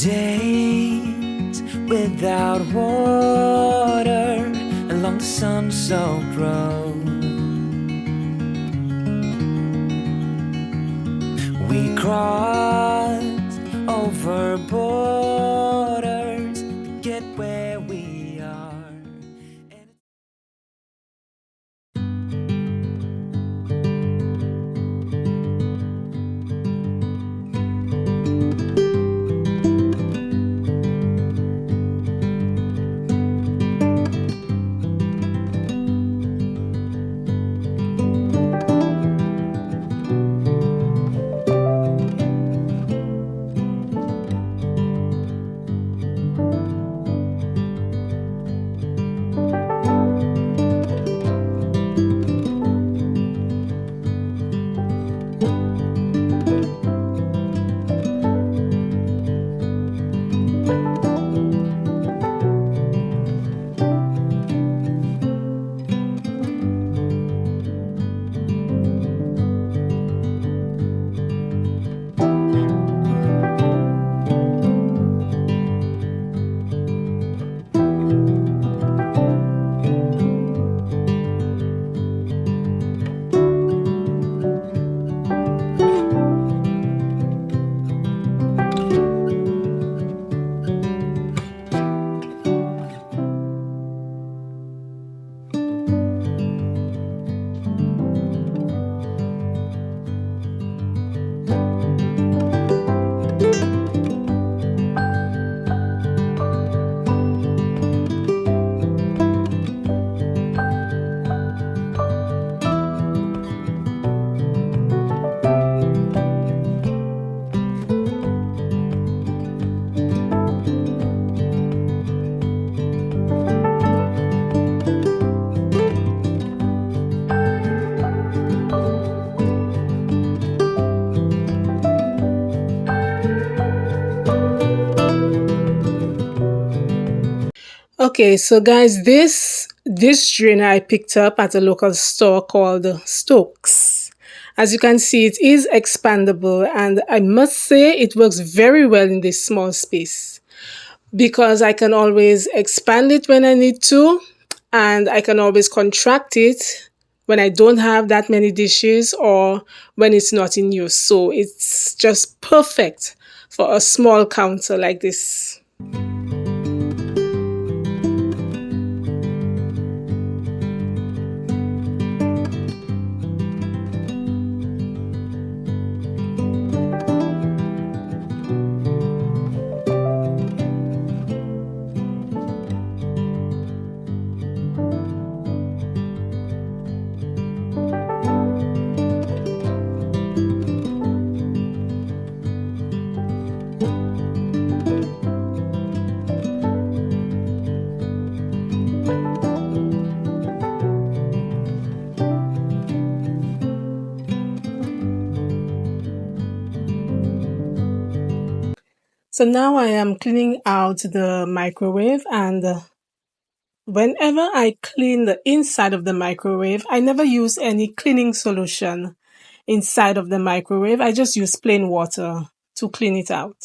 Days without water along the sun-soaked road. We crossed over borders to get where we are. Okay, so guys, this drainer I picked up at a local store called Stokes. As you can see, it is expandable, and I must say it works very well in this small space because I can always expand it when I need to, and I can always contract it when I don't have that many dishes or when it's not in use. So it's just perfect for a small counter like this. So now I am cleaning out the microwave, and whenever I clean the inside of the microwave, I never use any cleaning solution inside of the microwave. I just use plain water to clean it out.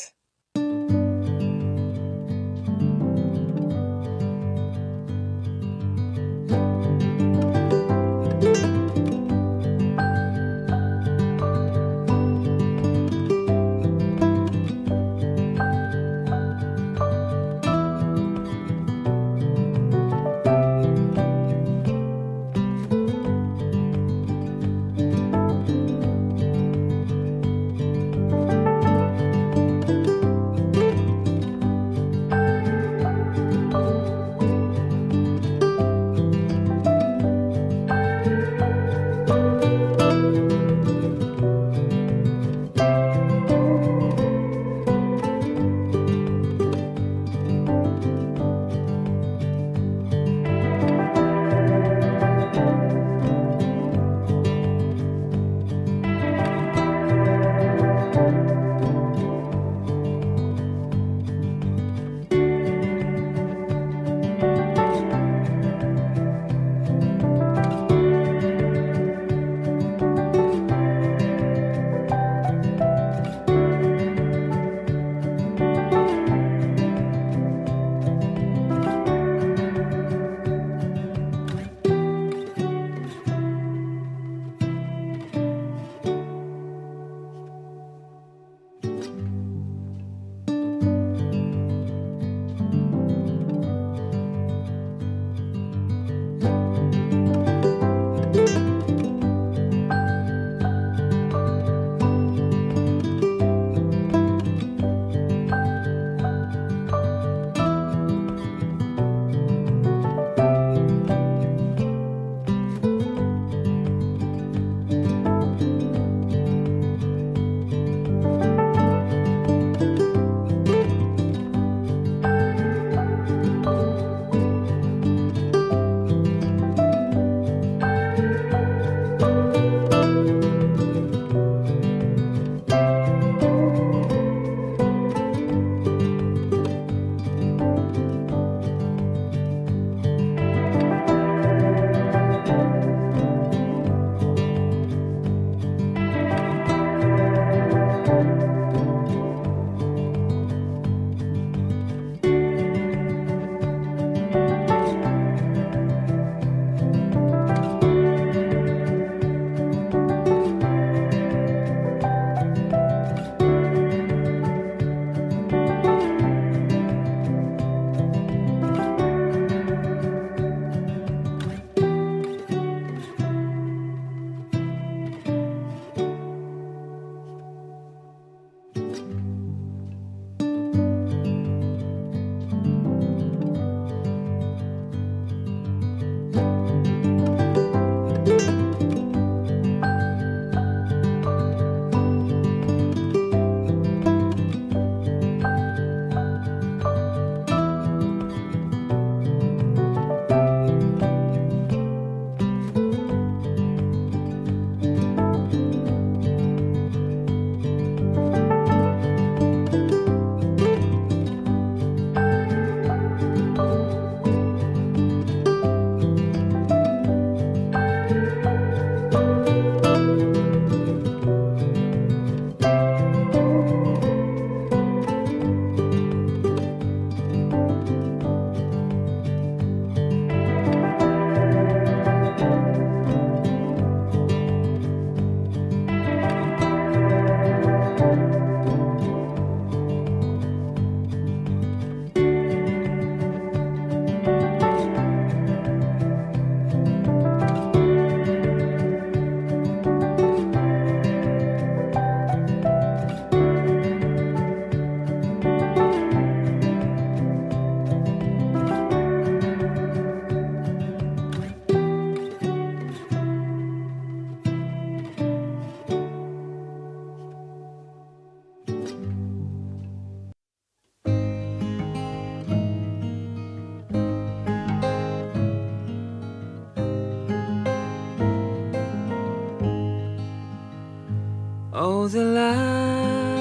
Oh, the lilac.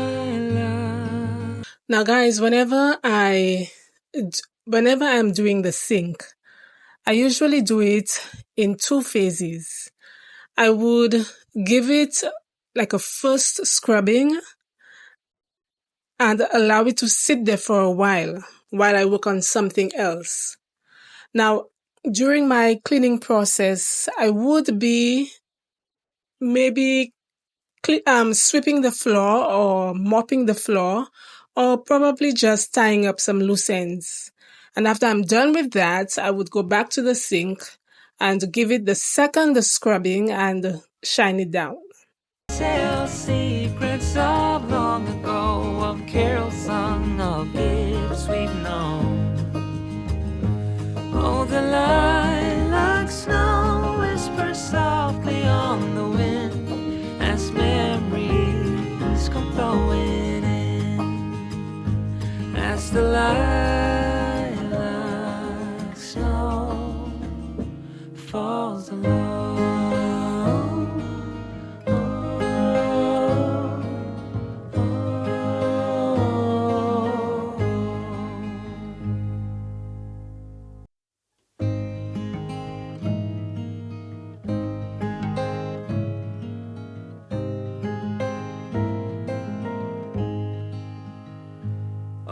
Now, guys, whenever I'm doing the sink, I usually do it in two phases. I would give it like a first scrubbing and allow it to sit there for a while I work on something else. Now, during my cleaning process, I would be maybe sweeping the floor or mopping the floor or probably just tying up some loose ends. And after I'm done with that, I would go back to the sink and give it the second scrubbing and shine it down. Tell secrets of long ago, of carols sung, of gifts we've known. Oh, the lilac snow whispers softly on the wind as memories come flowing in. As the lilac snow falls alone.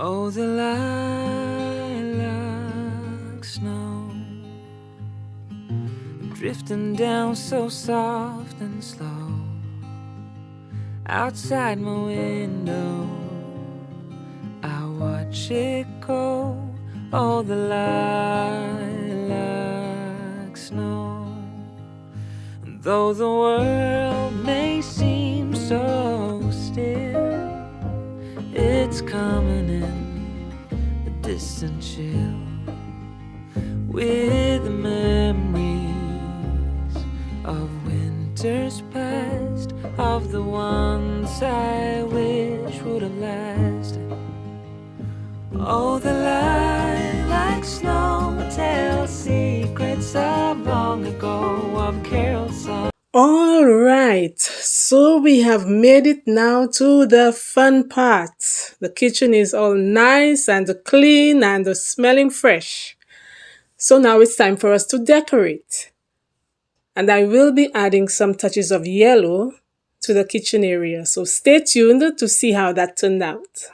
Oh, the lilac snow drifting down so soft and slow outside my window. I watch it go. Oh, the lilac snow. And though the world may seem so still, it's coming in a distant chill with the memories of winters past, of the ones I wish would have lasted. Oh, the lilac snow tells secrets of long ago, of carols sung. All right, so we have made it now to the fun part. The kitchen is all nice and clean and smelling fresh. So now it's time for us to decorate. And I will be adding some touches of yellow to the kitchen area. So stay tuned to see how that turned out.